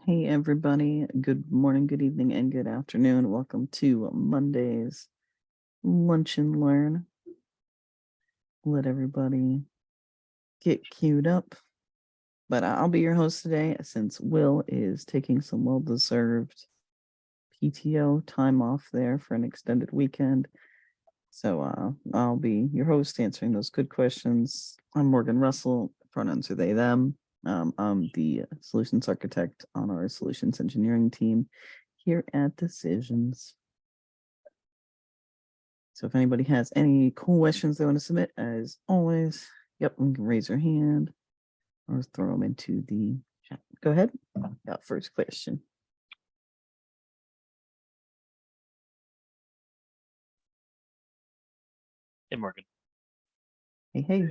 Hey everybody, good morning, good evening, and good afternoon. Welcome to Monday's Lunch and Learn. Let everybody get queued up. But I'll be your host today since Will is taking some well-deserved PTO time off there for an extended weekend. So I'll be your host answering those good questions. I'm Morgan Russell, pronouns are they, them. I'm the solutions architect on our solutions engineering team here at Decisions. So if anybody has any questions they want to submit, as always, you can raise your hand or throw them into the chat. Go ahead. Got first question. Hey, Morgan. Hey.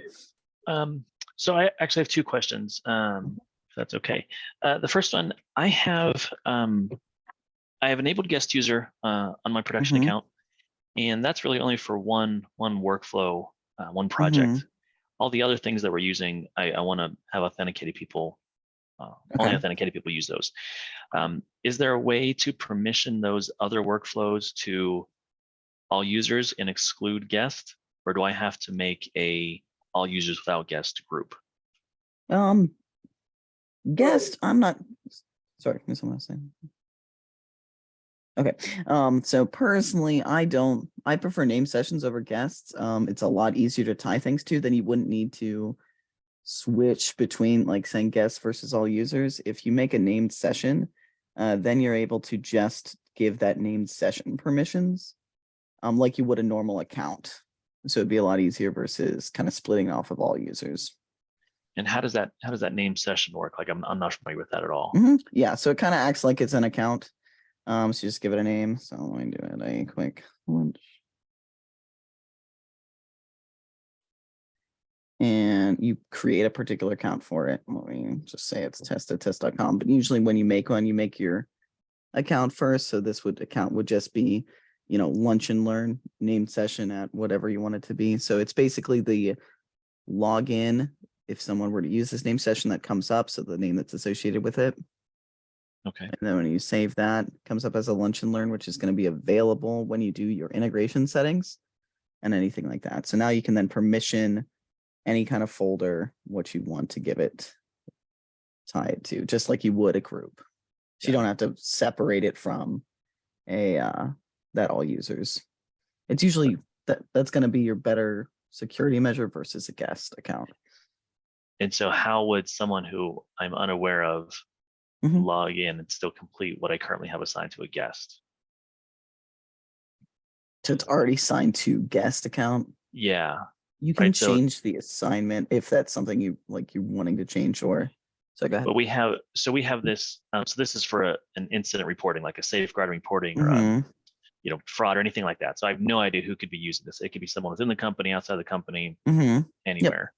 So I actually have two questions, if that's okay. The first one, I have enabled guest user on my production account, and that's really only for one workflow, one project. All the other things that we're using, I want to have authenticated people. Only authenticated people use those. Is there a way to permission those other workflows to all users and exclude guests, or do I have to make a all users without guest group? Guest, I'm not, sorry, can someone else say? Okay, so personally, I prefer name sessions over guests. It's a lot easier to tie things to than you wouldn't need to switch between like saying guests versus all users. If you make a named session, then you're able to just give that named session permissions, like you would a normal account. So it'd be a lot easier versus kind of splitting off of all users. And how does that named session work? Like I'm not familiar with that at all. Yeah, so it kind of acts like it's an account. So just give it a name. So let me do it a quick lunch. And you create a particular account for it. Let me just say it's test.com. But usually when you make one, you make your account first. So this account would just be, lunch and learn named session at whatever you want it to be. So it's basically the login if someone were to use this name session that comes up. So the name that's associated with it. Okay. And then when you save that, it comes up as a lunch and learn, which is going to be available when you do your integration settings and anything like that. So now you can then permission any kind of folder, what you want to give it tied to, just like you would a group. So you don't have to separate it from that all users. It's usually that's going to be your better security measure versus a guest account. And so how would someone who I'm unaware of log in and still complete what I currently have assigned to a guest? So it's already signed to guest account. Yeah. You can change the assignment if that's something you're wanting to change, or so go ahead. But we have this. So this is for an incident reporting, like a safeguard reporting or fraud or anything like that. So I have no idea who could be using this. It could be someone within the company, outside the company, anywhere.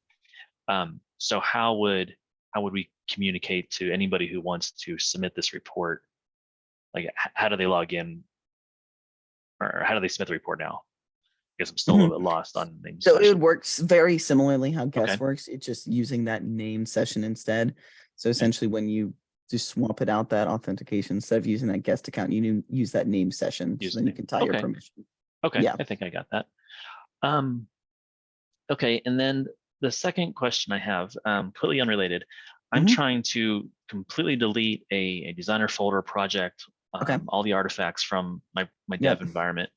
Yep. So how would we communicate to anybody who wants to submit this report? Like, how do they log in, or how do they submit the report now? I guess I'm still a little bit lost on names. So it works very similarly how guest works. It's just using that name session instead. So essentially, when you just swap it out, that authentication, instead of using that guest account, you use that name session. So then you can tie your permission. Okay. Yeah, I think I got that. Okay, and then the second question I have, completely unrelated. I'm trying to completely delete a designer folder project, all the artifacts from my dev environment.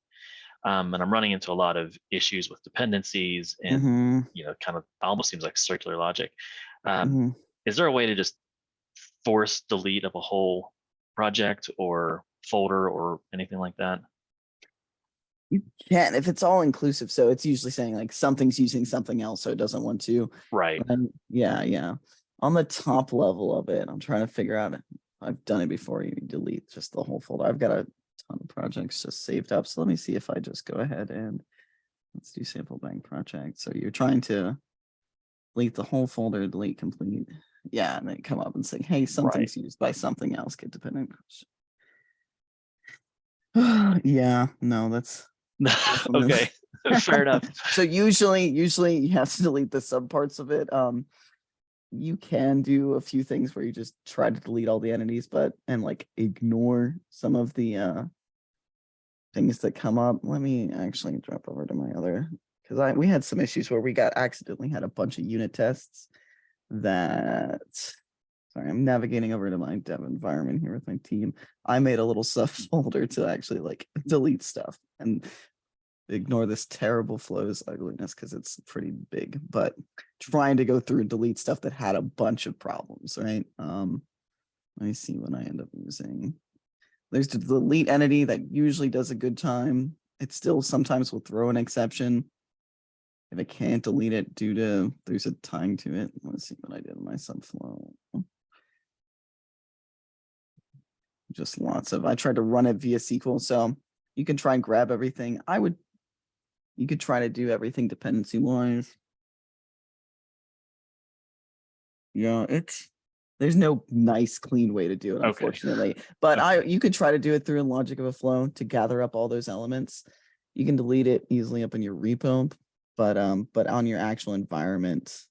And I'm running into a lot of issues with dependencies and kind of almost seems like circular logic. Is there a way to just force delete of a whole project or folder or anything like that? You can, if it's all inclusive. So it's usually saying like something's using something else, so it doesn't want to. Right. Yeah. On the top level of it, I'm trying to figure out. I've done it before. You delete just the whole folder. I've got a ton of projects just saved up. So let me see if I just go ahead and let's do sample bank project. So you're trying to delete the whole folder, delete complete. Yeah, and then come up and say, hey, something's used by something else. Get dependent. Yeah, no, that's okay. Fair enough. So usually you have to delete the subparts of it. you can do a few things where you just try to delete all the entities, and like ignore some of the things that come up. Let me actually drop over to my other, because we had some issues where we accidentally had a bunch of unit tests that, sorry, I'm navigating over to my dev environment here with my team. I made a little subfolder to actually like delete stuff and ignore this terrible flows ugliness because it's pretty big, but trying to go through and delete stuff that had a bunch of problems, right? Let me see what I end up using. There's the delete entity that usually does a good time. It still sometimes will throw an exception if it can't delete it due to there's a time to it. Let's see what I did in my subflow. Just lots of, I tried to run it via SQL, so you can try and grab everything. You could try to do everything dependency wise. Yeah, there's no nice clean way to do it, unfortunately. But you could try to do it through a logic of a flow to gather up all those elements. You can delete it easily up in your repo, but on your actual environment,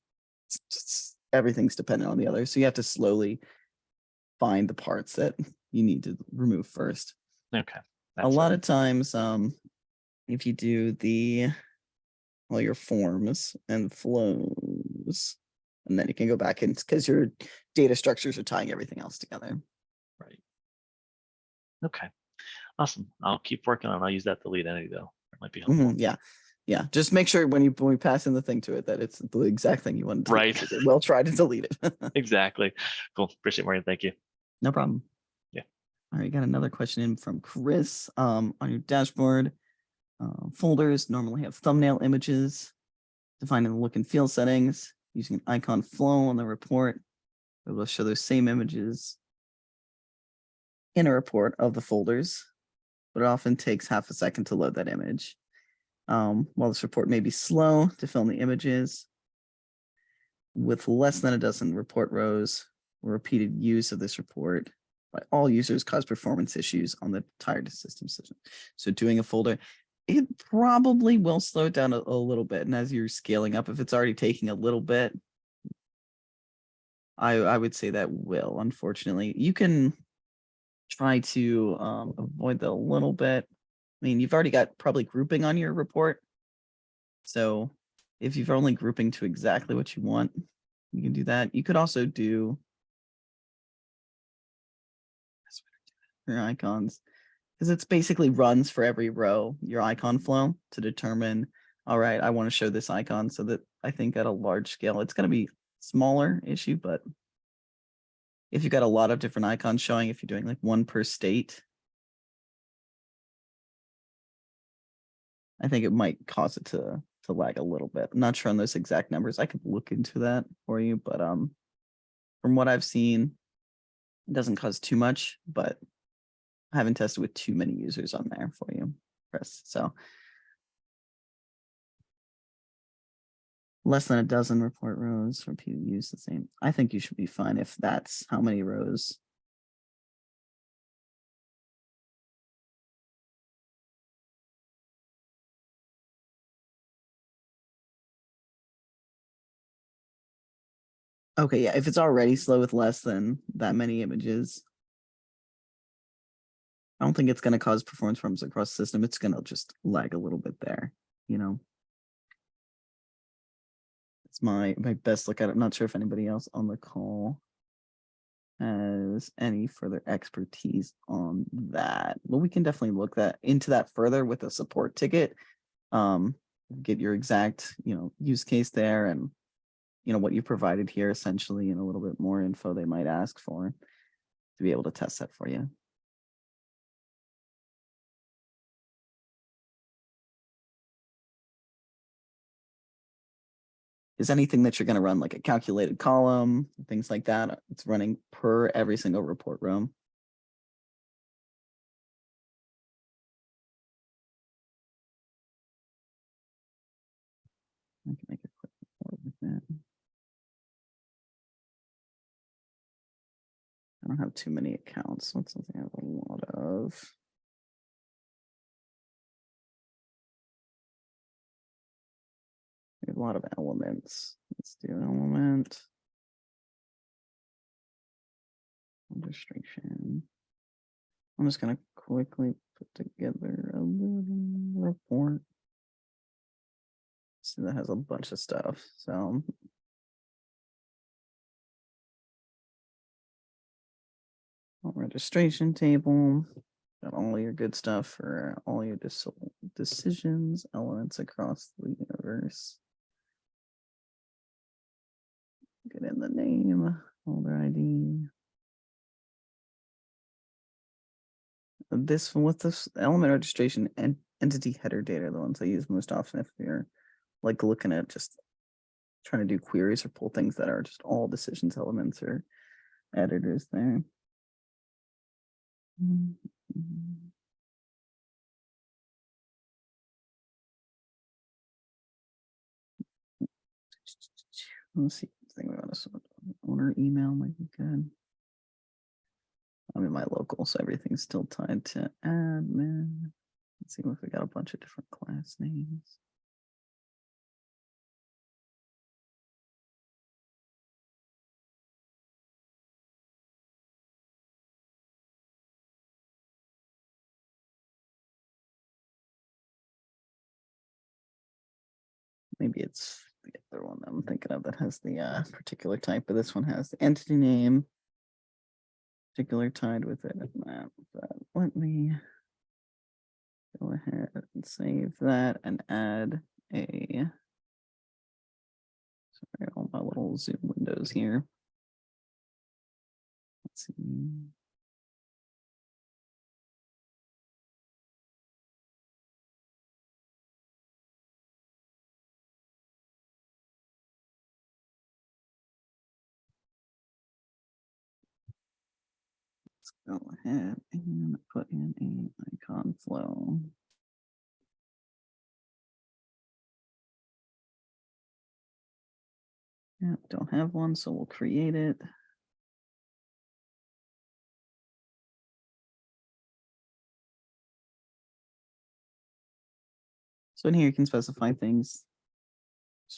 everything's dependent on the other. So you have to slowly find the parts that you need to remove first. Okay. A lot of times, if you do your forms and flows, and then you can go back in because your data structures are tying everything else together. Right. Okay. Awesome. I'll keep working on it. I'll use that delete entity though. It might be helpful. Yeah. Yeah. Just make sure when we pass in the thing to it that it's the exact thing you want to right. Well, try to delete it. Exactly. Cool. Appreciate it, Maureen. Thank you. No problem. Yeah. All right. Got another question in from Chris. On your dashboard, folders normally have thumbnail images defined in the look and feel settings using an icon flow on the report. It will show those same images in a report of the folders, but it often takes half a second to load that image. While this report may be slow to fill in the images, with less than a dozen report rows, repeated use of this report by all users cause performance issues on the entire system. So doing a folder, it probably will slow it down a little bit. And as you're scaling up, if it's already taking a little bit, I would say that will, unfortunately. You can try to avoid that a little bit. I mean, you've already got probably grouping on your report. So if you've only grouping to exactly what you want, you can do that. You could also do your icons, because it's basically runs for every row, your icon flow to determine, all right, I want to show this icon. So that I think at a large scale, it's going to be smaller issue, but if you've got a lot of different icons showing, if you're doing like one per state, I think it might cause it to lag a little bit. I'm not sure on those exact numbers. I could look into that for you, but from what I've seen, it doesn't cause too much, but I haven't tested with too many users on there for you, Chris. So less than a dozen report rows for people use the same. I think you should be fine if that's how many rows. Okay, yeah, if it's already slow with less than that many images, I don't think it's going to cause performance problems across the system. It's going to just lag a little bit there, you know. It's my best look at it. I'm not sure if anybody else on the call has any further expertise on that. But we can definitely look into that further with a support ticket. Get your exact, use case there and what you provided here essentially, and a little bit more info they might ask for to be able to test that for you. Is anything that you're going to run like a calculated column, things like that? It's running per every single report row. I can make a quick report with that. I don't have too many accounts. What's something I have a lot of? We have a lot of elements. Let's do element. registration. I'm just going to quickly put together a little report. See, that has a bunch of stuff. So registration table, got all your good stuff for all your decisions, elements across the universe. Get in the name, holder ID. With this element registration and entity header data are the ones I use most often if you're like looking at just trying to do queries or pull things that are just all decisions elements or editors there. Let's see. Thing we want to sort owner email might be good. I'm in my local, so everything's still tied to admin. Let's see if we got a bunch of different class names. Maybe it's the other one that I'm thinking of that has the particular type, but this one has the entity name, particular tied with it. But let me go ahead and save that and add a, sorry, all my little Zoom windows here. Let's see. Go ahead and put in an icon flow. Yeah, don't have one, so we'll create it. So in here you can specify things,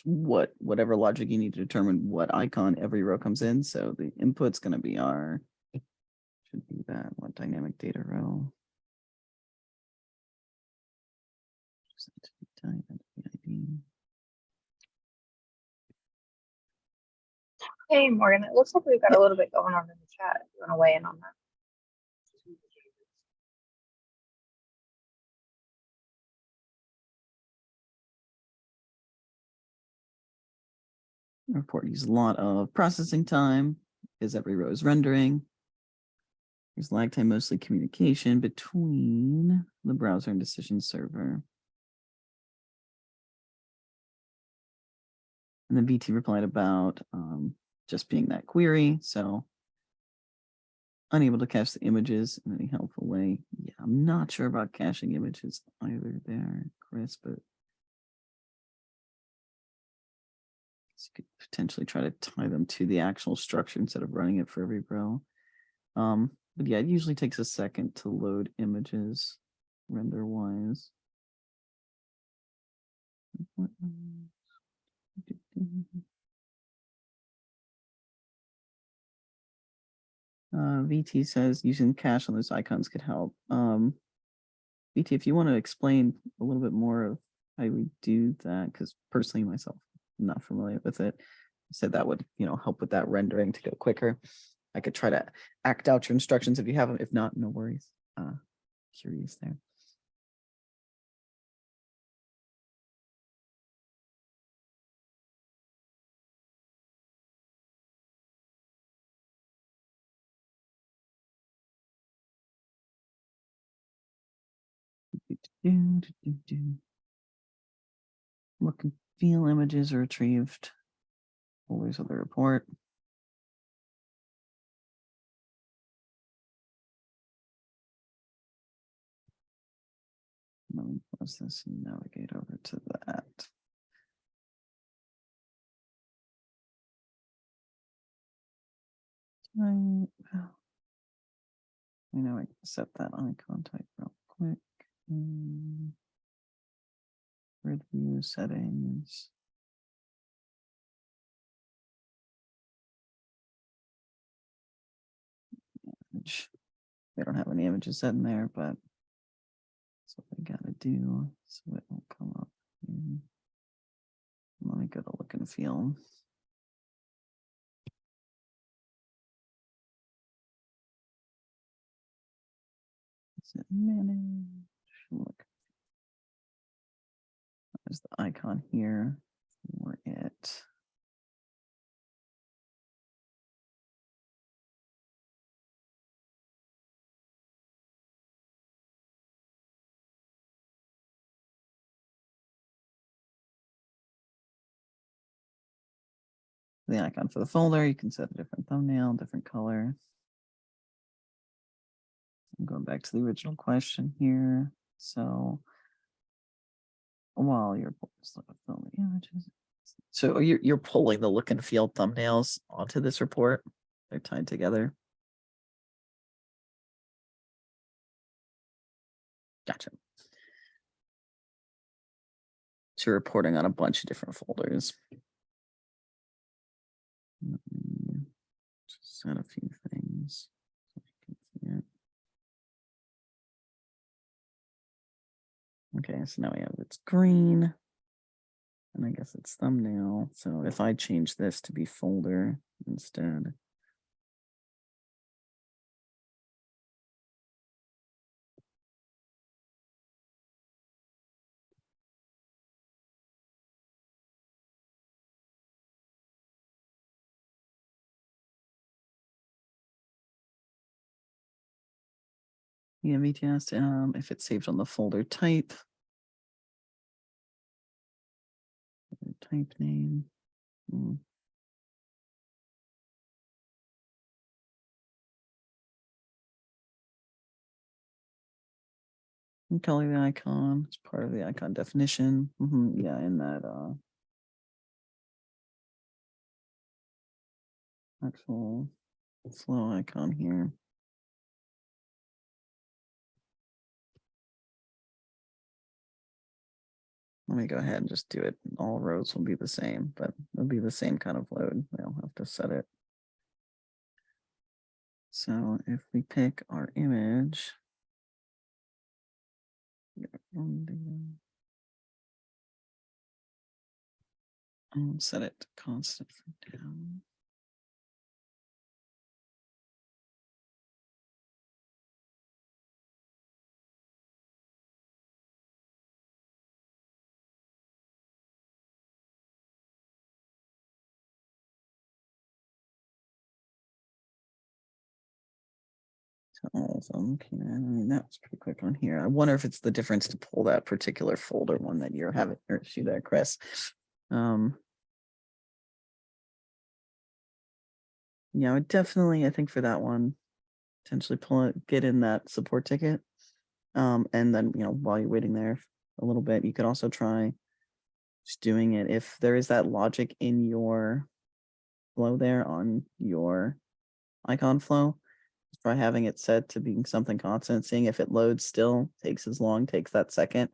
whatever logic you need to determine what icon every row comes in. So the input's going to be our, should be that, what dynamic data row. Hey, Morgan, it looks like we've got a little bit going on in the chat. If you want to weigh in on that? Report uses a lot of processing time because every row is rendering. There's lag time, mostly communication between the browser and decision server. And then VT replied about just being that query. So unable to cache the images in any helpful way. Yeah, I'm not sure about caching images either there, Chris, but you could potentially try to tie them to the actual structure instead of running it for every row. But yeah, it usually takes a second to load images render-wise. VT says using cache on those icons could help. VT, if you want to explain a little bit more of how we do that, because personally myself, I'm not familiar with it. I said that would, help with that rendering to go quicker. I could try to act out your instructions if you have them. If not, no worries. Curious there. Look and feel images are retrieved. Always of the report. Let me pause this and navigate over to that. I know I can set that icon type real quick. Grid view settings. image. They don't have any images set in there, but that's what we gotta do. So it won't come up. Let me go to look and feel. Is it manage? Look. There's the icon here for it. The icon for the folder, you can set a different thumbnail, different color. I'm going back to the original question here. So while you're filming images, so you're pulling the look and feel thumbnails onto this report. They're tied together. Gotcha. So you're reporting on a bunch of different folders. Let me just set a few things so you can see it. Okay, so now we have it's green. And I guess it's thumbnail. So if I change this to be folder instead. Yeah, VTS, if it's saved on the folder type. Type name. And color the icon. It's part of the icon definition. Yeah, in that actual flow icon here. Let me go ahead and just do it. All rows will be the same, but it'll be the same kind of load. We'll have to set it. So if we pick our image, I'll set it to constant for down. All of them. Okay, I mean, that was pretty quick on here. I wonder if it's the difference to pull that particular folder one that you're having or issue there, Chris. Yeah, I would definitely, I think for that one, potentially pull it, get in that support ticket. And then, while you're waiting there a little bit, you could also try just doing it. If there is that logic in your flow there on your icon flow, try having it set to being something constant, seeing if it loads still, takes as long, takes that second.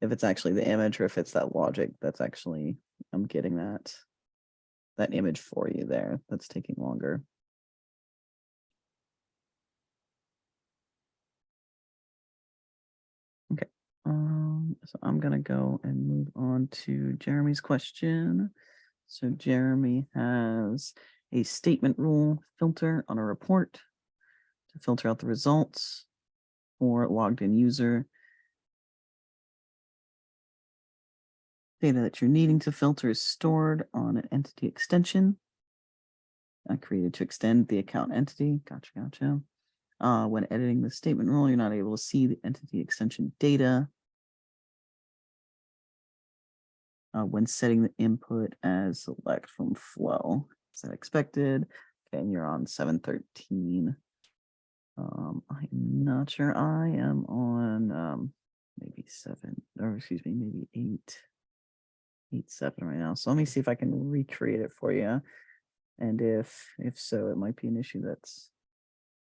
If it's actually the image or if it's that logic that's actually, I'm getting that image for you there that's taking longer. Okay, so I'm gonna go and move on to Jeremy's question. So Jeremy has a statement rule filter on a report to filter out the results for logged in user. Data that you're needing to filter is stored on an entity extension created to extend the account entity. Gotcha. When editing the statement rule, you're not able to see the entity extension data. When setting the input as select from flow. Is that expected? Okay, and you're on 713. I'm not sure. I am on maybe 7, or excuse me, maybe 8.7 right now. So let me see if I can recreate it for you. And if so, it might be an issue that's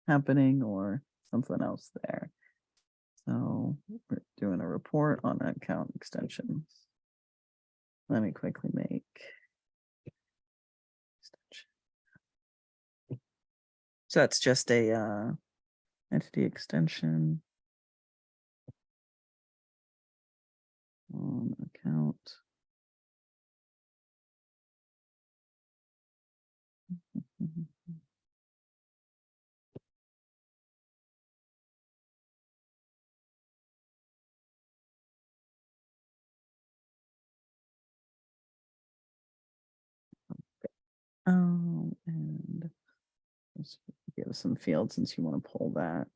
happening or something else there. So we're doing a report on account extension. Let me quickly make extension. So that's just a entity extension on account. And let's give us some fields since you want to pull that.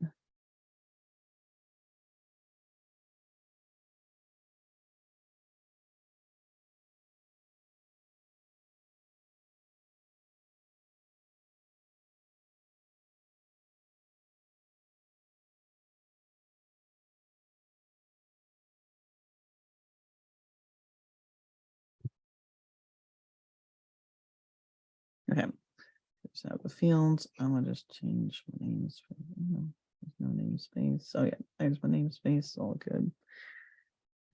Okay, so the fields. I'm gonna just change my namespace. There's no namespace. Oh yeah, there's my namespace. All good.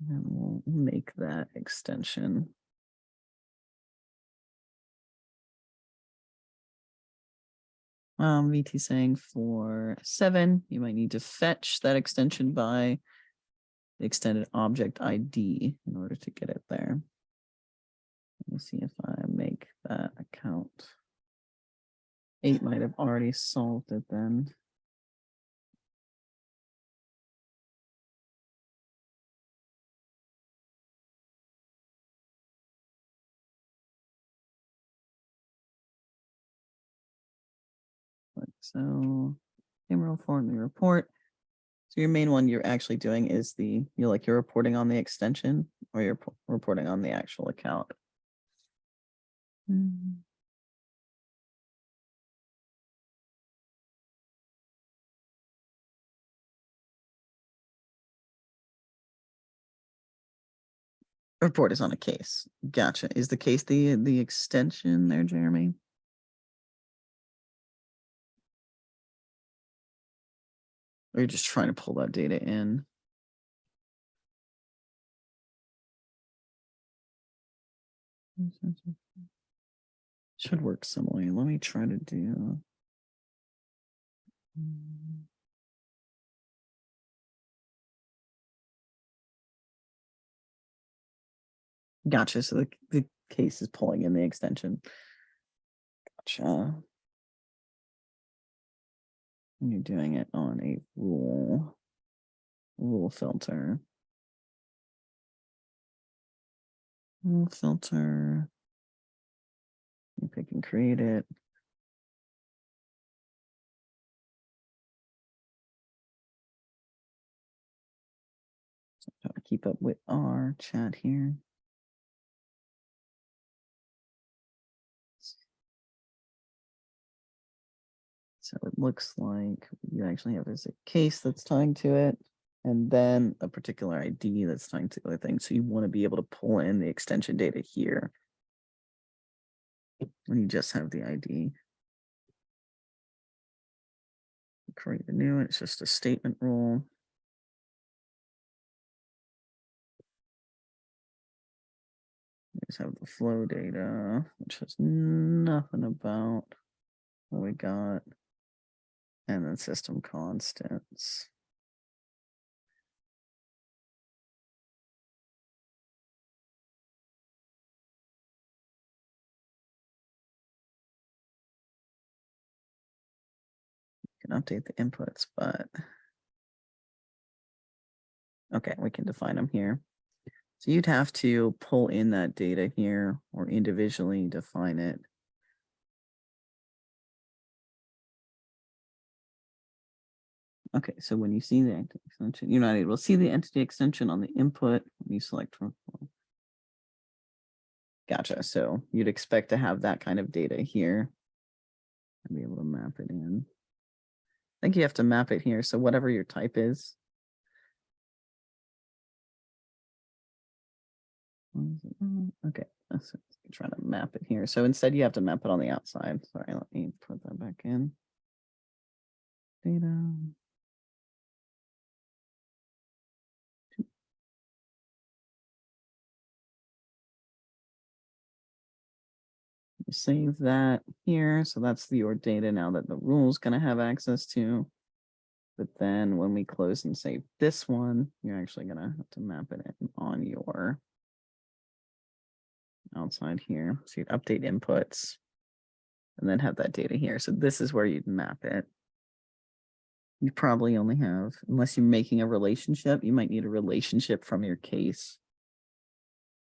And we'll make that extension. VT saying for 7, you might need to fetch that extension by the extended object ID in order to get it there. Let me see if I make that account. 8 might have already solved it then. Like so, emerald form the report. So your main one you're actually doing is you're reporting on the extension or you're reporting on the actual account. Report is on a case. Gotcha. Is the case the extension there, Jeremy? Or you're just trying to pull that data in? Should work similarly. Let me try to do. Gotcha. So the case is pulling in the extension. Gotcha. And you're doing it on a rule filter. Rule filter. If I can create it. So try to keep up with our chat here. So it looks like you actually have is a case that's tying to it, and then a particular ID that's tying to the other thing. So you want to be able to pull in the extension data here when you just have the ID. Create a new one. It's just a statement rule. Just have the flow data, which has nothing about what we got, and then system constants. You can update the inputs, but okay, we can define them here. So you'd have to pull in that data here or individually define it. Okay, so when you see the entity extension, you're not able to see the entity extension on the input when you select from. Gotcha. So you'd expect to have that kind of data here and be able to map it in. I think you have to map it here. So whatever your type is. Okay, let's try to map it here. So instead you have to map it on the outside. Sorry, let me put that back in. Data. Save that here. So that's your data now that the rule is going to have access to. But then when we close and save this one, you're actually gonna have to map it in on your outside here. So you'd update inputs and then have that data here. So this is where you'd map it. You probably only have, unless you're making a relationship, you might need a relationship from your case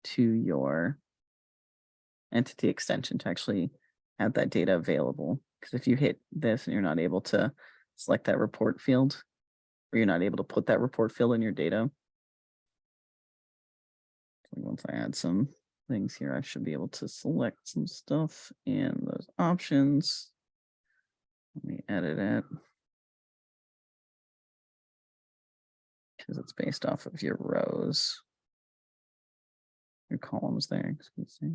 to your entity extension to actually have that data available. Because if you hit this and you're not able to select that report field, or you're not able to put that report field in your data. Once I add some things here, I should be able to select some stuff in those options. Let me edit it. Because it's based off of your rows. Your columns there, excuse me.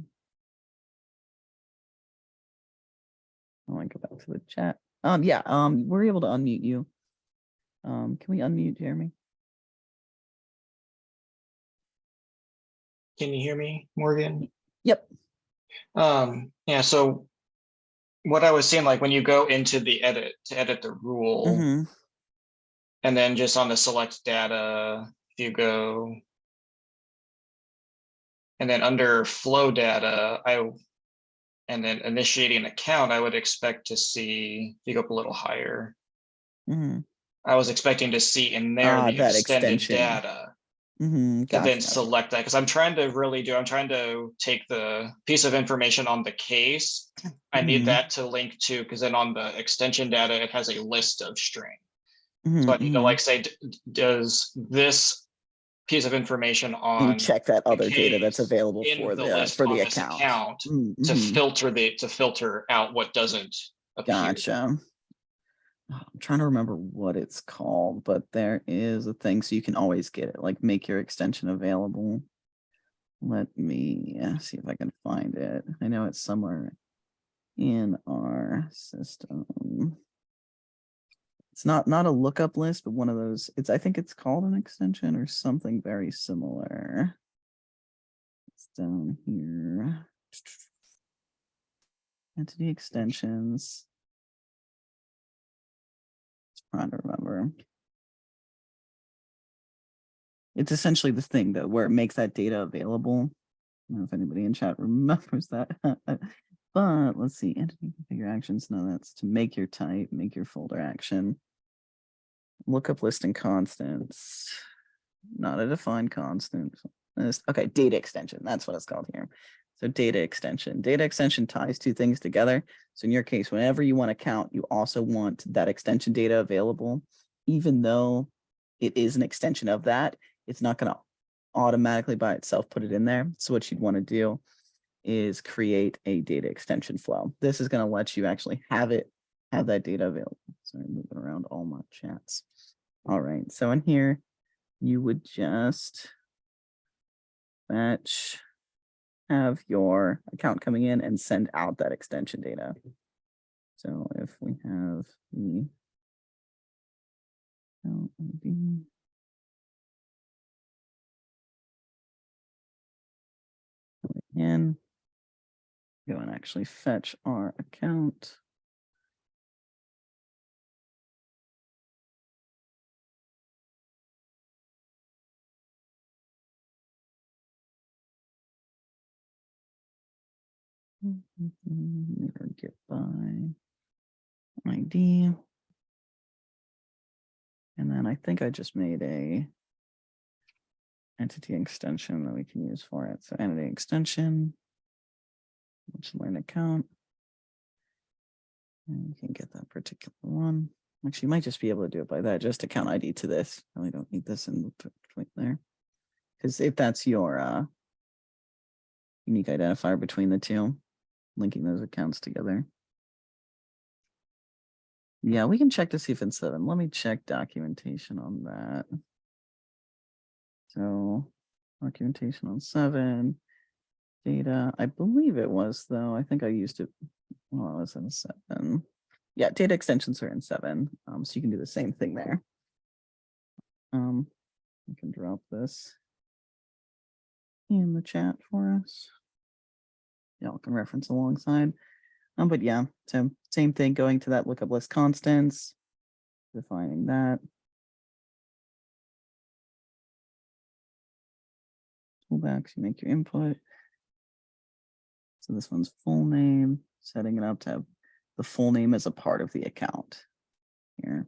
I want to go back to the chat. Yeah, we're able to unmute you. Can we unmute Jeremy? Can you hear me, Morgan? Yep. Yeah, so what I was saying, like when you go into the edit to edit the rule, and then just on the select data, if you go, and then under flow data, and then initiating account, I would expect to see, if you go up a little higher, I was expecting to see in there the that extended extension data. Gotcha, And then select that, because I'm trying to take the piece of information on the case. I need that to link to, because then on the extension data, it has a list of string. So I need to like say, does this piece of information on and check that other data that's available in for the the list for the on this account to filter out what doesn't appear. Gotcha. I'm trying to remember what it's called, but there is a thing so you can always get it, like make your extension available. Let me see if I can find it. I know it's somewhere in our system. It's not a lookup list, but one of those. I think it's called an extension or something very similar. It's down here. Entity extensions. Trying to remember. It's essentially the thing though where it makes that data available. I don't know if anybody in chat remembers that. But let's see, entity configure actions. No, that's to make your type, make your folder action. Lookup list and constants. Not a defined constant. Okay, data extension. That's what it's called here. So data extension. Data extension ties two things together. So in your case, whenever you want to count, you also want that extension data available. Even though it is an extension of that, it's not going to automatically by itself put it in there. So what you'd want to do is create a data extension flow. This is going to let you actually have that data available. Sorry, moving around all my chats. All right, so in here, you would just have your account coming in and send out that extension data. So if we have the account ID, in, go and actually fetch our account. Never get by ID. And then I think I just made a entity extension that we can use for it. So entity extension, let's learn account. And you can get that particular one. Actually, you might just be able to do it by that, just account ID to this. Really don't need this in between there. Because if that's your unique identifier between the two, linking those accounts together. Yeah, we can check to see if it's 7. Let me check documentation on that. So documentation on 7. Data, I believe it was though. I think I used it while I was in 7. Yeah, data extensions are in 7. So you can do the same thing there. I can drop this in the chat for us. Y'all can reference alongside. But yeah, so same thing, going to that lookup list constants, defining that. Toolbacks, you make your input. So this one's full name, setting it up to have the full name as a part of the account here.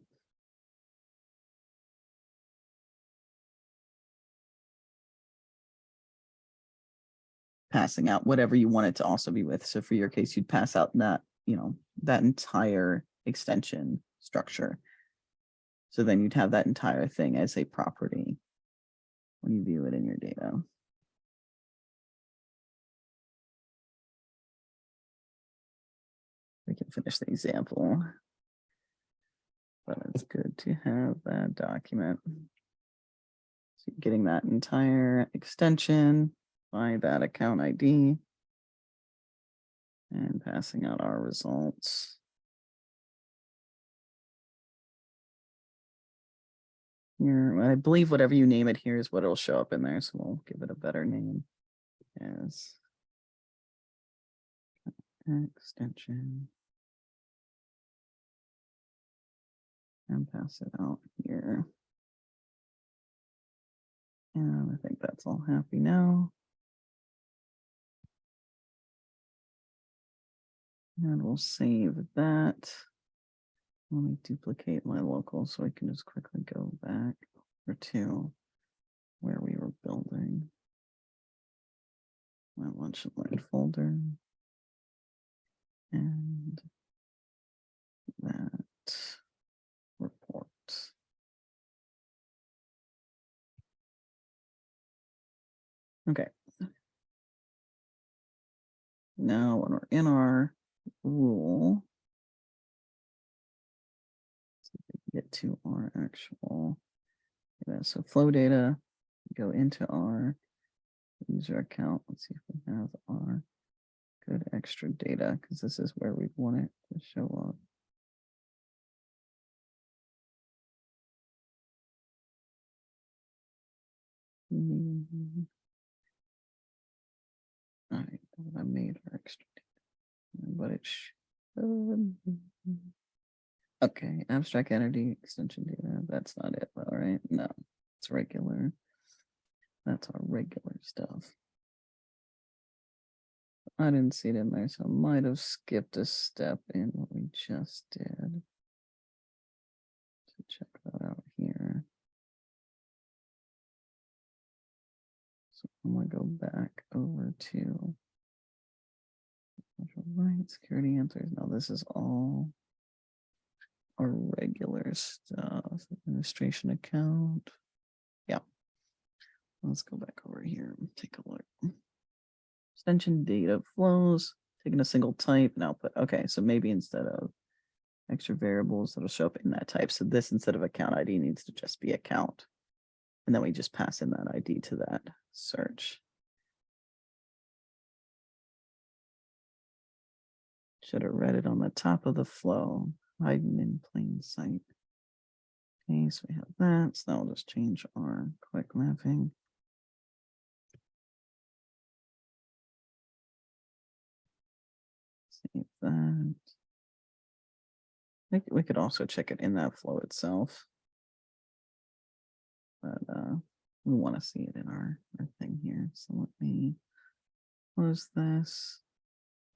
Passing out whatever you want it to also be with. So for your case, you'd pass out that, that entire extension structure. So then you'd have that entire thing as a property when you view it in your data. We can finish the example, but it's good to have that document. So you're getting that entire extension by that account ID and passing out our results. Here, I believe whatever you name it here is what it'll show up in there. So we'll give it a better name as extension and pass it out here. And I think that's all happy now. And we'll save that. Let me duplicate my local so I can just quickly go back or to where we were building my lunch and learn folder. And that report. Okay. Now when we're in our rule, so we can get to our actual data. So flow data, go into our user account. Let's see if we have our good extra data, because this is where we want it to show up. All right, I made our extra data, but it should. Okay, abstract entity extension data. That's not it, all right? No, it's regular. That's our regular stuff. I didn't see it in there, so I might have skipped a step in what we just did. So check that out here. So I'm gonna go back over to right security answers. Now this is all our regular stuff. Administration account. Yeah. Let's go back over here and take a look. Extension data flows, taking a single type and output. Okay, so maybe instead of extra variables that'll show up in that type. So this instead of account ID needs to just be account. And then we just pass in that ID to that search. Should have read it on the top of the flow, hiding in plain sight. Okay, so we have that. So now we'll just change our quick mapping. Save that. We could also check it in that flow itself. But we want to see it in our thing here. So let me close this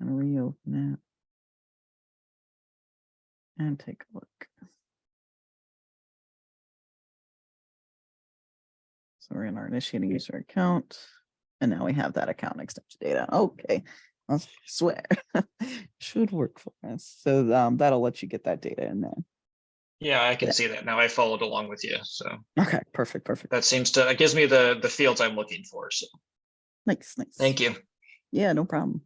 and reopen it. And take a look. So we're in our initiating user account. And now we have that account extension data. Okay, I swear. Should work for us. So that'll let you get that data in there. Yeah, I can see that now. I followed along with you. So Okay, perfect. that seems to, it gives me the fields I'm looking for. So Nice. thank you. Yeah, no problem.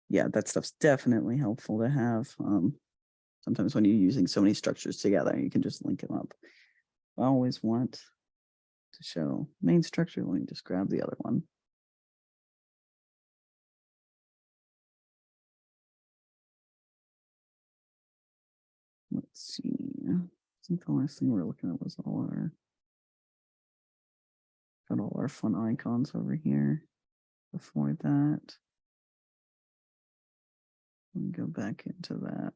Yeah, that stuff's definitely helpful to have. Sometimes when you're using so many structures together, you can just link them up. I always want to show main structure. Let me just grab the other one. Let's see. I think the last thing we're looking at was all our Got all our fun icons over here. Before that, let me go back into that.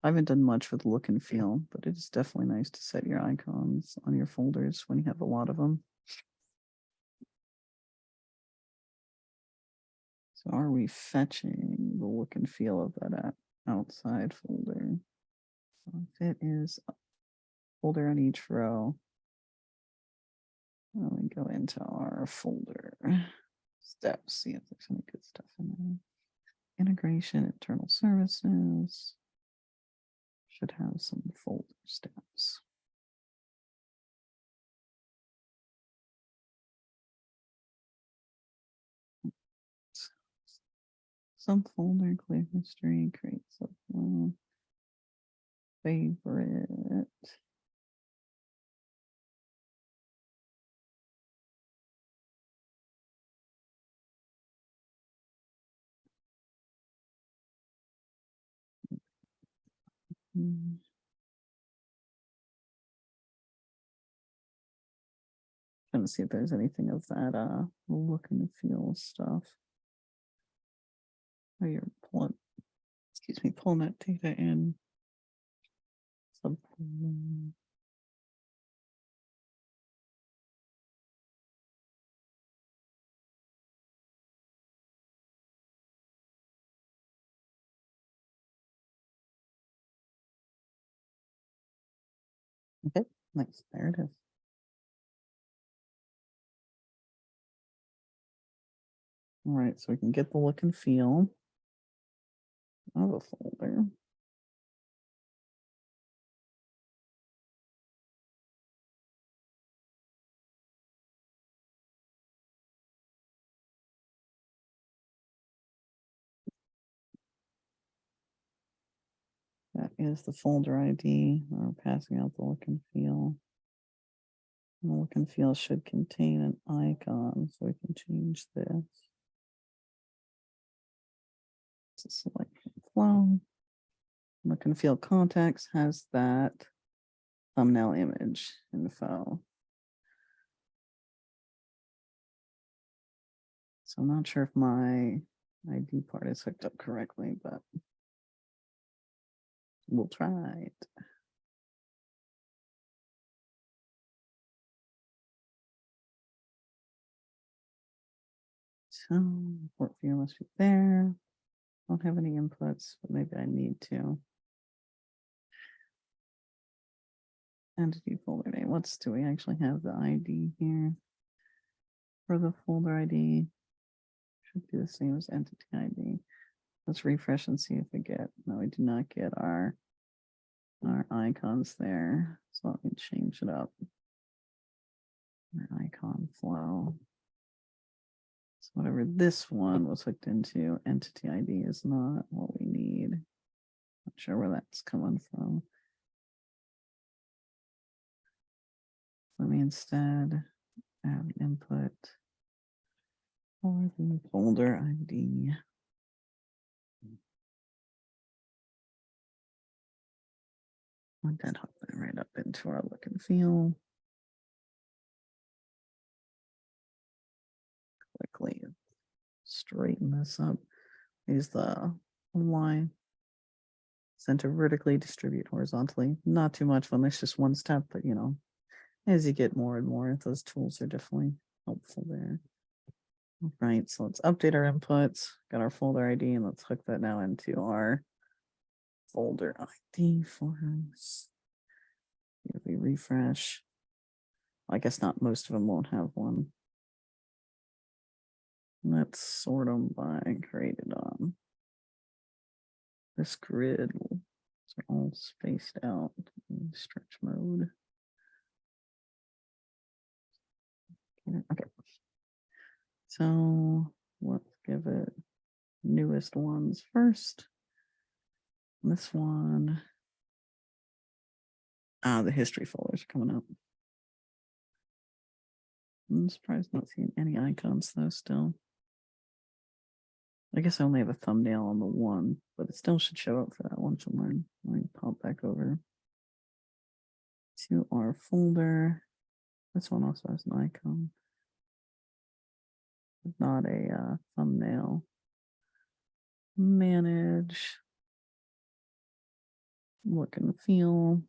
I haven't done much with look and feel, but it is definitely nice to set your icons on your folders when you have a lot of them. So are we fetching the look and feel of that outside folder? So if it is a folder on each row, let me go into our folder steps, see if there's any good stuff in there. Integration, internal services. Should have some folder steps. Some folder, clear history, create subfolder, favorite. Trying to see if there's anything of that look and feel stuff. Oh, you're pulling, excuse me, pulling that data in. Subfolder. Okay, nice. There it is. All right, so we can get the look and feel of a folder. That is the folder ID. We're passing out the look and feel. And the look and feel should contain an icon, so we can change this. To select flow. Look and feel context has that thumbnail image info. So I'm not sure if my ID part is hooked up correctly, but we'll try it. So port view must be there. Don't have any inputs, but maybe I need to. Entity folder name. Do we actually have the ID here? For the folder ID. Should be the same as entity ID. Let's refresh and see if we get, no, we do not get our icons there. So let me change it up. Our icon flow. So whatever this one was hooked into, entity ID is not what we need. Not sure where that's coming from. Let me instead add input for the folder ID. And then hook that right up into our look and feel. Quickly straighten this up. Use the line. Center vertically, distribute horizontally. Not too much fun. There's just one step, but you know, as you get more and more, those tools are definitely helpful there. All right, so let's update our inputs. Got our folder ID, and let's hook that now into our folder ID forms. If we refresh, I guess not most of them won't have one. Let's sort them by created on. This grid will all spaced out in stretch mode. Okay. So let's give it newest ones first. This one. The history folders are coming up. I'm surprised not seeing any icons though still. I guess I only have a thumbnail on the one, but it still should show up for that one to learn. Let me pop back over to our folder. This one also has an icon, but not a thumbnail. Manage. Look and feel.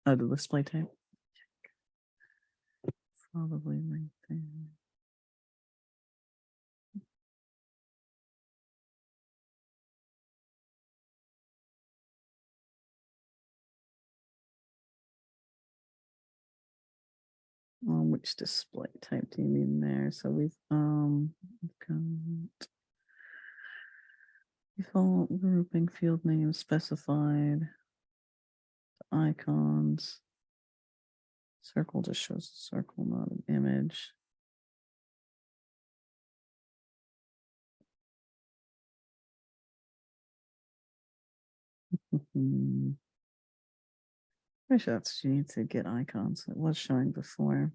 Oh, the display type. Probably right there. Which display type do you mean there? So we've got default grouping field name specified. Icons. Circle just shows a circle, not an image. Pretty sure that's you need to get icons. It was showing before.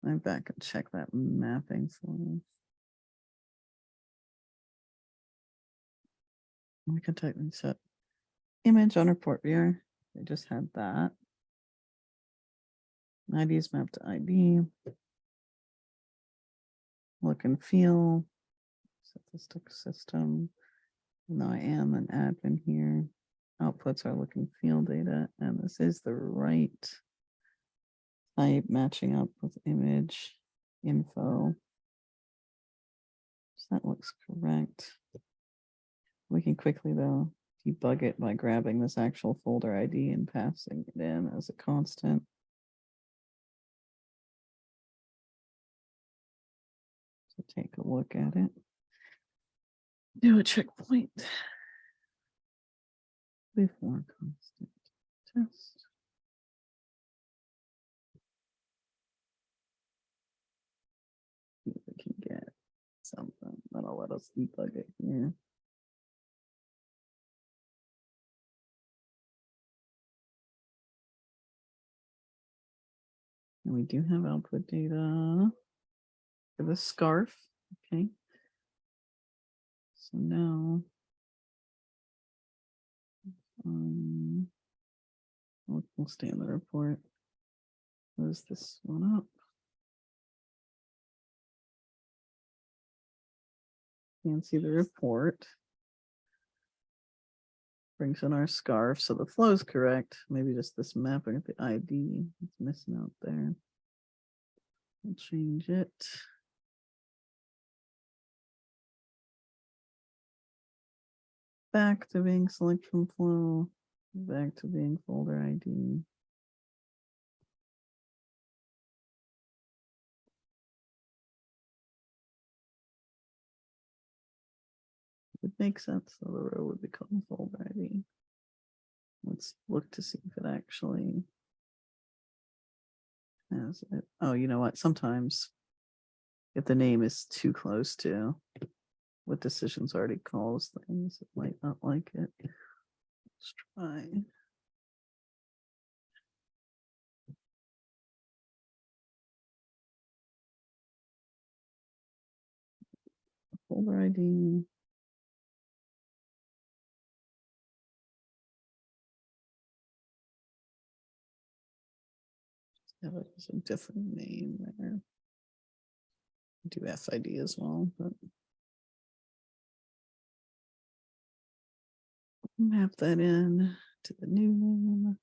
I'm back and check that mapping for you. We can technically set image on report viewer. They just had that. ID is mapped to ID. Look and feel. Statistic system. Now I am an admin here. Outputs are look and feel data, and this is the right type matching up with image info. So that looks correct. We can quickly though debug it by grabbing this actual folder ID and passing it in as a constant. So take a look at it. Do a checkpoint. Before constant test. See if we can get something that'll let us debug it here. And we do have output data for the scarf. Okay. So now we'll stay in the report. Close this one up. Can't see the report. Brings in our scarf. So the flow is correct. Maybe just this mapping at the ID is missing out there. We'll change it. Back to being select from flow. Back to being folder ID. It makes sense. So the row would become folder ID. Let's look to see if it actually has it. Oh, you know what? Sometimes if the name is too close to what decisions already calls things, it might not like it. Let's try. Folder ID. Have it as a different name there. Do FID as well, but map that in to the new name.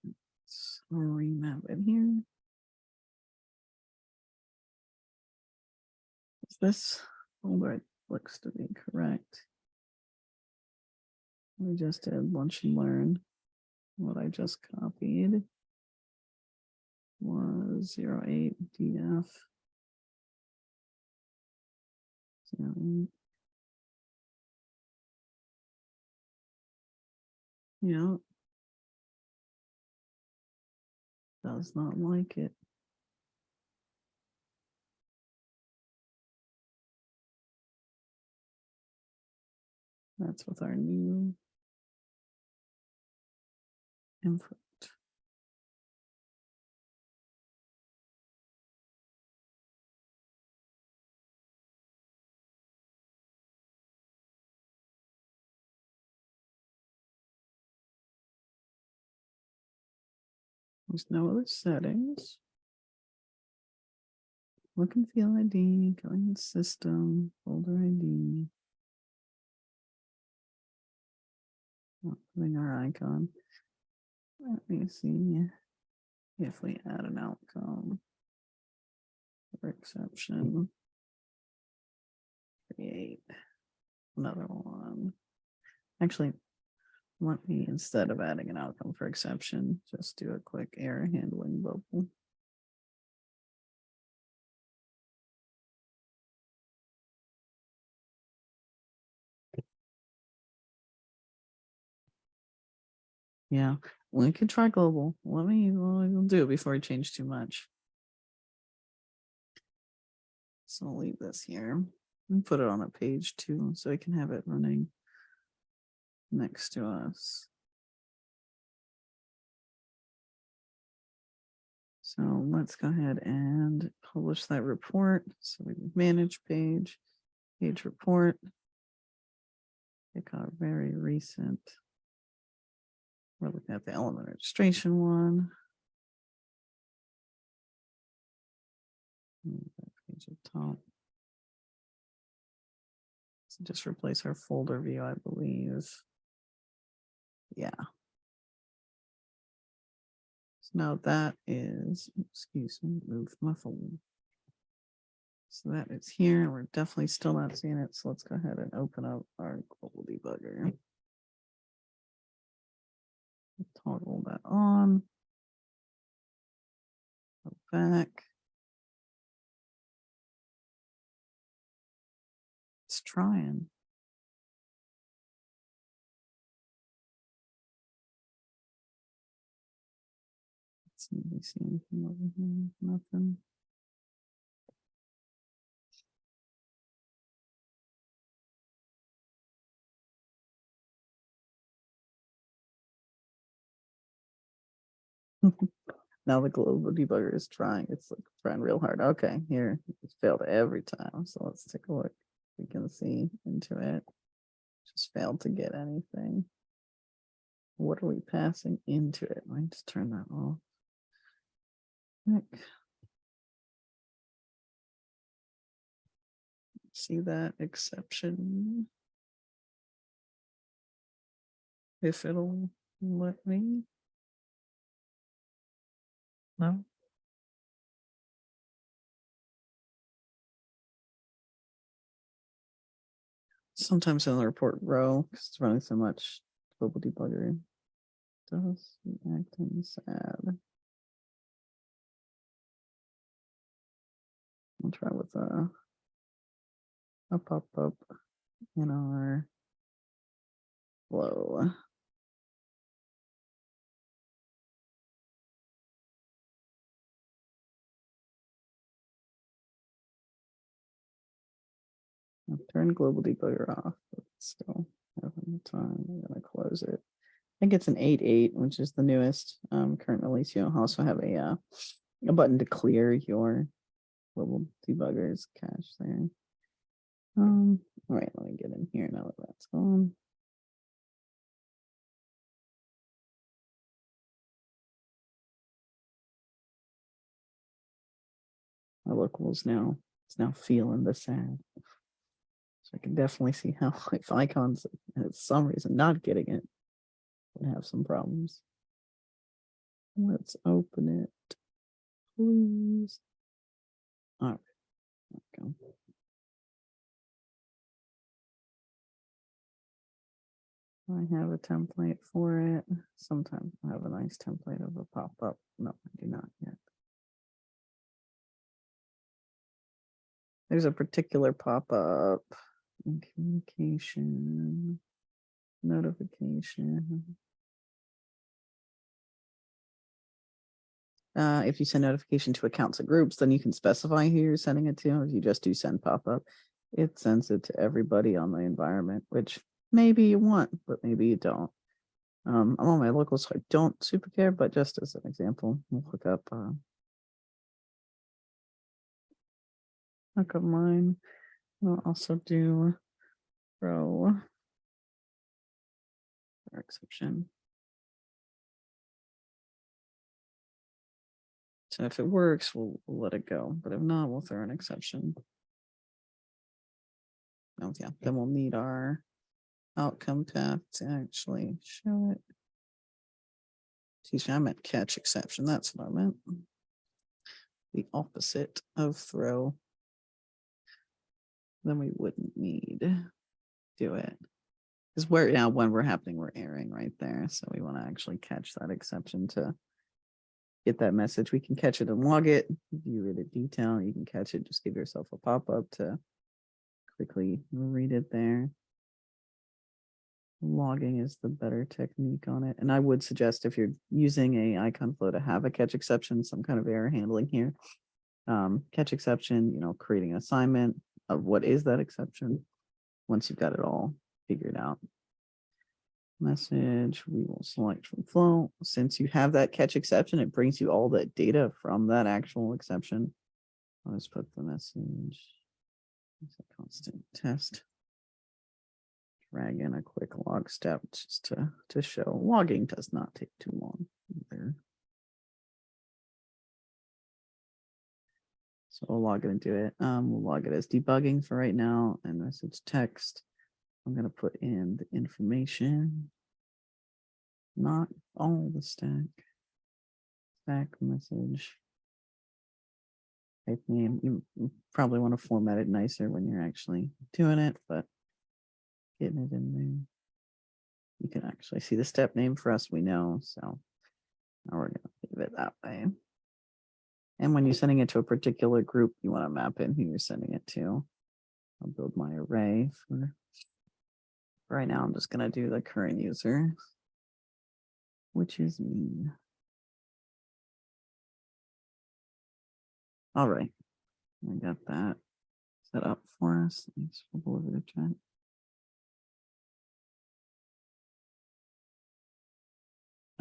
Let's remap it here. Is this folder looks to be correct? We just did lunch and learn. What I just copied was 08 DF. Yeah. Does not like it. That's with our new input. There's no other settings. Look and feel ID, going system, folder ID. Not putting our icon. Let me see if we add an outcome for exception. Create another one. Actually, let me, instead of adding an outcome for exception, just do a quick error handling bubble. Yeah, we could try global. We'll do it before I change too much. So I'll leave this here and put it on a page too, so I can have it running next to us. So let's go ahead and publish that report. So we manage page report. Pick our very recent. We're looking at the element registration one. Page at top. So just replace our folder view, I believe. Yeah. So now that is, excuse me, move my phone. So that is here. We're definitely still not seeing it. So let's go ahead and open up our global debugger. Toggle that on. Go back. It's trying. Let's see if we see anything over here. Nothing. Now the global debugger is trying. It's like trying real hard. Okay, here it's failed every time. So let's take a look. We can see into it. Just failed to get anything. What are we passing into it? Let me just turn that off. See that exception? If it'll let me. No. Sometimes in the report row, because it's running so much, global debugger does act and sad. I'll try with a pop-up in our flow. I'll turn global debugger off, but still having the time. I'm gonna close it. I think it's an 8.8, which is the newest current release. You also have a button to clear your global debugger's cache there. All right, let me get in here now that that's gone. My locals now, it's now feeling the sad. So I can definitely see how if icons, for some reason not getting it, would have some problems. Let's open it, please. All right, there we go. I have a template for it. Sometimes I have a nice template of a pop-up. No, I do not yet. There's a particular pop-up in communication, notification. If you send notification to accounts and groups, then you can specify who you're sending it to. If you just do send pop-up, it sends it to everybody on the environment, which maybe you want, but maybe you don't. I'm on my local, so I don't super care, but just as an example, we'll look up mine. We'll also do row or exception. So if it works, we'll let it go. But if not, we'll throw an exception. Oh yeah, then we'll need our outcome tab to actually show it. Excuse me, I meant catch exception. That's what I meant. The opposite of throw. Then we wouldn't need do it. Because we're now when we're happening, we're erring right there. So we want to actually catch that exception to get that message. We can catch it and log it, view it in detail. You can catch it, just give yourself a pop-up to quickly read it there. Logging is the better technique on it. And I would suggest if you're using a icon flow to have a catch exception, some kind of error handling here. Catch exception, creating an assignment of what is that exception once you've got it all figured out. Message, we will select from flow. Since you have that catch exception, it brings you all the data from that actual exception. I'll just put the message, it's a constant test. Drag in a quick log step just to show logging does not take too long either. So we'll log it and do it. We'll log it as debugging for right now, and message text. I'm going to put in the information, not all the stack. Stack message. Type name. You probably want to format it nicer when you're actually doing it, but getting it in there. You can actually see the step name for us, we know. So now we're going to leave it that way. And when you're sending it to a particular group, you want to map in who you're sending it to. I'll build my array for right now. I'm just going to do the current user, which is me. All right. I got that set up for us. Let's flip over the chat.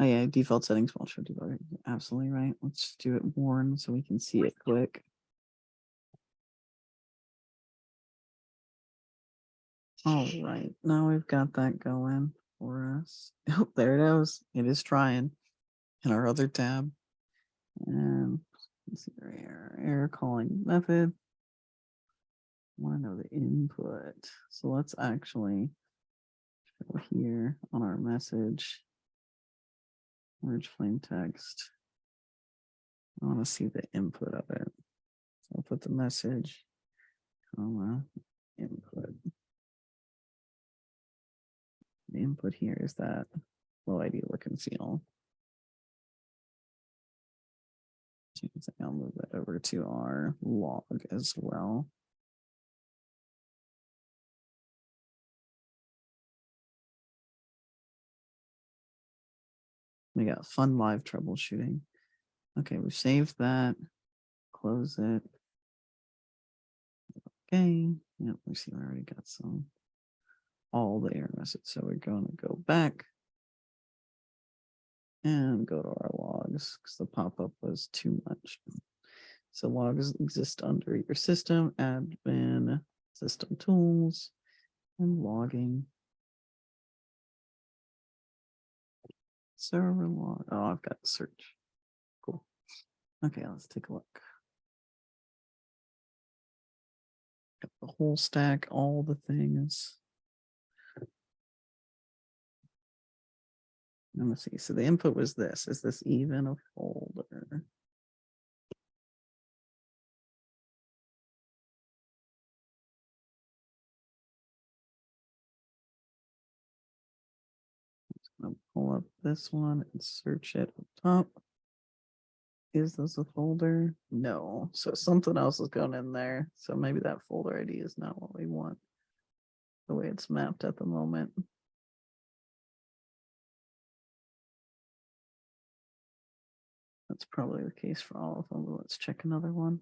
Oh yeah, default settings won't show debugger. You're absolutely right. Let's do it warn so we can see it quick. All right, now we've got that going for us. Oh, there it is. It is trying in our other tab. And let's see, error calling method. I want to know the input. So let's actually go here on our message. Merge plain text. I want to see the input of it. So I'll put the message, comma, input. The input here is that low ID look and feel. I'll move that over to our log as well. We got fun live troubleshooting. Okay, we've saved that. Close it. Okay. Yep, we see we already got all the error message. So we're going to go back and go to our logs because the pop-up was too much. So logs exist under your system, admin, system tools, and logging. Server log. Oh, I've got search. Cool. Okay, let's take a look. Got the whole stack, all the things. Let me see. So the input was this. Is this even a folder? I'll pull up this one and search it up top. Is this a folder? No. So something else is going in there. So maybe that folder ID is not what we want. The way it's mapped at the moment. That's probably the case for all of them. But let's check another one.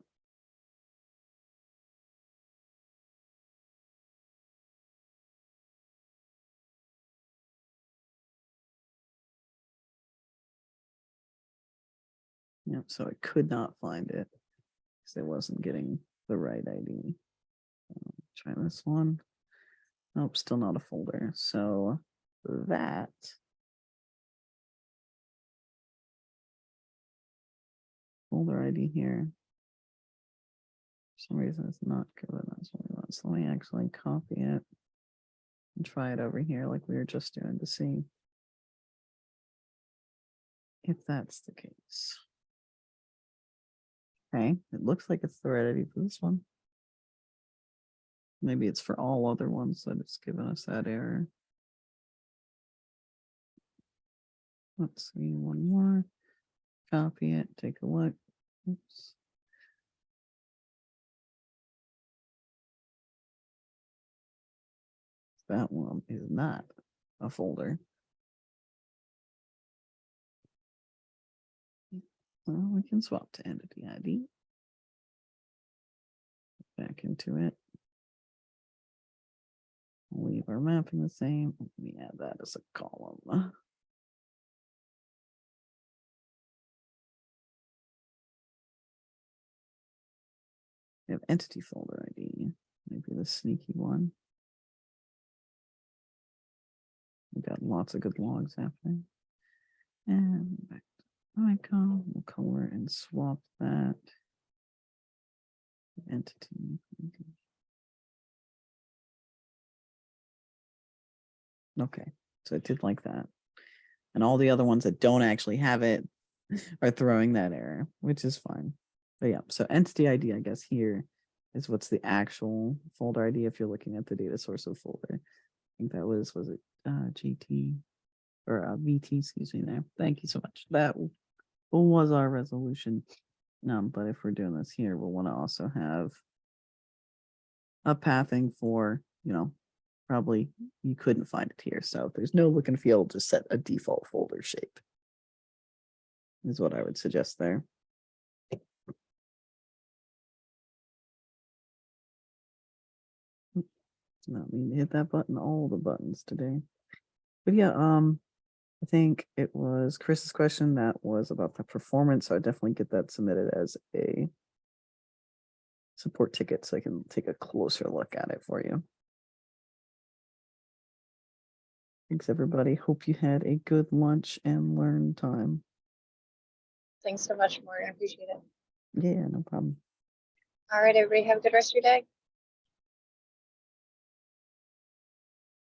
Yep, so it could not find it because it wasn't getting the right ID. Try this one. Nope, still not a folder. So that folder ID here. For some reason it's not giving us what we want. So let me actually copy it and try it over here like we were just doing to see if that's the case. Okay, it looks like it's the right ID for this one. Maybe it's for all other ones that it's given us that error. Let's see, one more. Copy it, take a look. Oops. That one is not a folder. Well, we can swap to entity ID. Back into it. Leave our mapping the same. Let me add that as a column. We have entity folder ID. Maybe the sneaky one. We got lots of good logs happening. And back to icon, we'll color and swap that. Entity. Okay, so it did like that. And all the other ones that don't actually have it are throwing that error, which is fine. But yeah, so entity ID, I guess here is what's the actual folder ID if you're looking at the data source of folder. I think that was it GT or VT, excuse me there. Thank you so much. That was our resolution. But if we're doing this here, we'll want to also have a pathing for, probably you couldn't find it here. So if there's no look and feel, just set a default folder shape. Is what I would suggest there. Not mean to hit that button, all the buttons today. But yeah, I think it was Chris's question that was about the performance. So I definitely get that submitted as a support ticket so I can take a closer look at it for you. Thanks, everybody. Hope you had a good lunch and learn time. Thanks so much, Morgan. I appreciate it. Yeah, no problem. All right, everybody, have a good rest of your day.